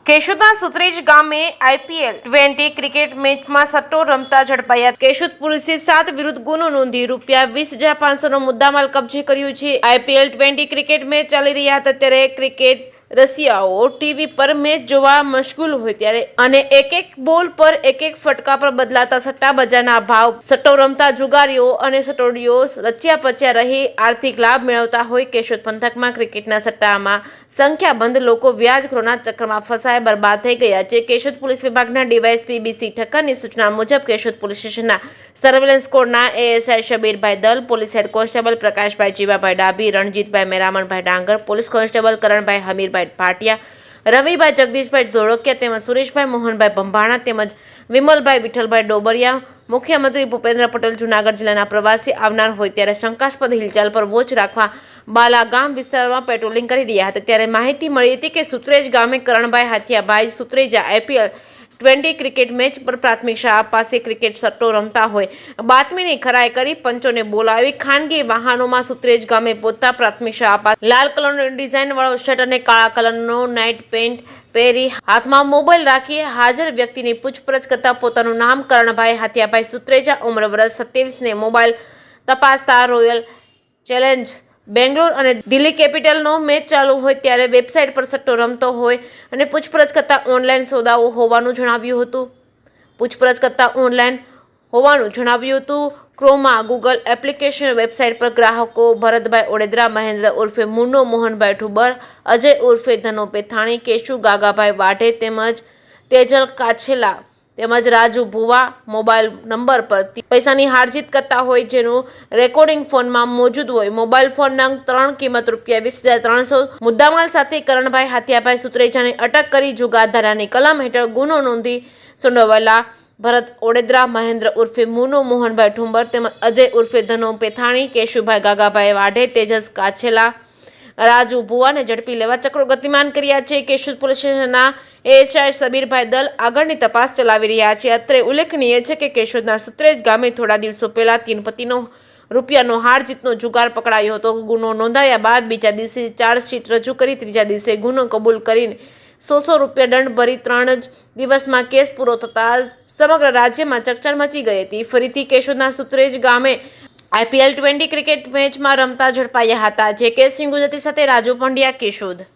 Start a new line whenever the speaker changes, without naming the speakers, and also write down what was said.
કેશોદના સુત્રેજ ગામે IPL-20 cricket મેચમાં સટ્ટો રમતા ઝડપાયા. કેશોદ પોલીસે 7 વિરુદ્ધ ગુનો નોંધી ₹20,500નો મુદ્દામાલ કબજે કર્યો છે. IPL-20 ક્રિકેટ મેચ ચાલી રહ્યા હતા ત્યારે ક્રિકેટ રસિયાઓ ટીવી પર મેચ જોવા મશગુલ હોય ત્યારે અને એક બોલ પર એક ફટકા પર બદલાતા સટ્ટાબાજાના ભાવ, સટ્ટો રમતા જુગારીઓ અને સટ્ટોડીઓ રચ્યા પચ્યા રહી આર્થિક લાભ મેળવતા હોય. કેશોદ પંથકમાં ક્રિકેટના સટ્ટામાં સંખ્યાબંધ લોકો વ્યાજખોરોના ચક્કરમાં ફસાય બરબાદ થઈ ગયા છે. કેશોદ પોલીસ વિભાગના ડીવાયએસપી BC ઠક્કરની સૂચના મુજબ કેશોદ પોલીસ સ્ટેશનના સર્વેલન્સ સ્કોડના ASI Shabirbhai Dal, police head constable Prakashbhai Jivabhai Dabhi, Ranjitbhai Meramanbhai Dangar, police constable Karanbhai Hamirbhai Bhatia, Ravibhai Jagdishbhai Dholakia તેમજ સુરેશભાઈ મોહનભાઈ ભંભાણા તેમજ વિમલભાઈ વિઠ્ઠલભાઈ ડોબરિયા મુખ્યમંત્રી ભૂપેન્દ્ર પટેલ જૂનાગઢ જિલ્લાના પ્રવાસી આવનાર હોય ત્યારે શંકાસ્પદ હિલચાલ પર વોચ રાખવા બાલા ગામ વિસ્તારમાં પેટ્રોલિંગ કરી રહ્યા હતા ત્યારે માહિતી મળી હતી કે સુત્રેજ ગામે Karanbhai હાથિયાભાઈ Sutreja IPL-20 cricket match પર પ્રાથમિક શાળા પાસે ક્રિકેટ સટ્ટો રમતા હોય બાતમીની ખરાઈ કરી પંચોને બોલાવી ખાનગી વાહનોમાં સુત્રેજ ગામે પહોંચતા પ્રાથમિક શાળા પાસે લાલ કલરનો ડિઝાઇન વાળો શર્ટ અને કાળા કલરનો નાઇટ પેન્ટ પહેરી હાથમાં મોબાઈલ રાખી હાજર વ્યક્તિની પૂછપરછ કરતા પોતાનું નામ કરણભાઈ હાથિયાભાઈ સુત્રેજા, ઉંમર વર્ષ 27 ને મોબાઈલ તપાસતા રોયલ ચેલેન્જ બેંગ્લોર અને દિલ્હી કેપિટલનો મેચ ચાલુ હોય ત્યારે વેબસાઇટ પર સટ્ટો રમતો હોય અને પૂછપરછ કરતા ઓનલાઈન સોદાઓ હોવાનું જણાવ્યું હતું. ક્રોમા ગૂગલ એપ્લિકેશન વેબસાઇટ પર ગ્રાહકો ભરતભાઈ ઓડેદરા, મહેન્દ્ર ઉર્ફે મુન્નો, મોહનભાઈ ઠુબર, અજય ઉર્ફે ધનો પેથાણી, કેશુ ગાગાભાઈ વાઢે તેમજ તેજલ કાછેલા તેમજ રાજુ ભુવા મોબાઈલ નંબર પર પૈસાની હારજીત કરતા હોય જેનું રેકોર્ડિંગ ફોનમાં મોજૂદ હોય. મોબાઈલ ફોન નંગ 3 કિંમત ₹20,300 મુદ્દામાલ સાથે કરણભાઈ હાથિયાભાઈ સુત્રેજાને અટક કરી જુગાર ધારાની કલમ હેઠળ ગુનો નોંધી સંડોવાયેલા ભરત ઓડેદરા, મહેન્દ્ર ઉર્ફે મુનો, મોહનભાઈ ઠુંબર તેમજ અજય ઉર્ફે ધનો પેથાણી, કેશુભાઈ ગાગાભાઈ વાઢે, તેજસ કાછેલા, રાજુ ભુવાને ઝડપી લેવા ચક્રો ગતિમાન કર્યા છે. કેશોદ પોલીસ સ્ટેશનના ASI શબીરભાઈ દલ આગળની તપાસ ચલાવી રહ્યા છે. અત્રે ઉલ્લેખનીય છે કે કેશોદના સુત્રેજ ગામે થોડા દિવસો પહેલા 3 પતિનો રૂપિયાનો હાર જીતનો જુગાર પકડાયો હતો. ગુનો નોંધાયા બાદ બીજા દિવસે ચાર્જશીટ રજૂ કરી ત્રીજા દિવસે ગુનો કબૂલ કરીને ₹100 દંડ ભરી 3 જ દિવસમાં કેસ પૂરો થતા સમગ્ર રાજ્યમાં ચકચાર મચી ગઈ હતી. ફરીથી કેશોદના સુત્રેજ ગામે IPL-20 ક્રિકેટ મેચમાં રમતા ઝડપાયા હતા. JK સિંહ ગુજરાતી સાથે રાજુ પંડ્યા, કેશોદ.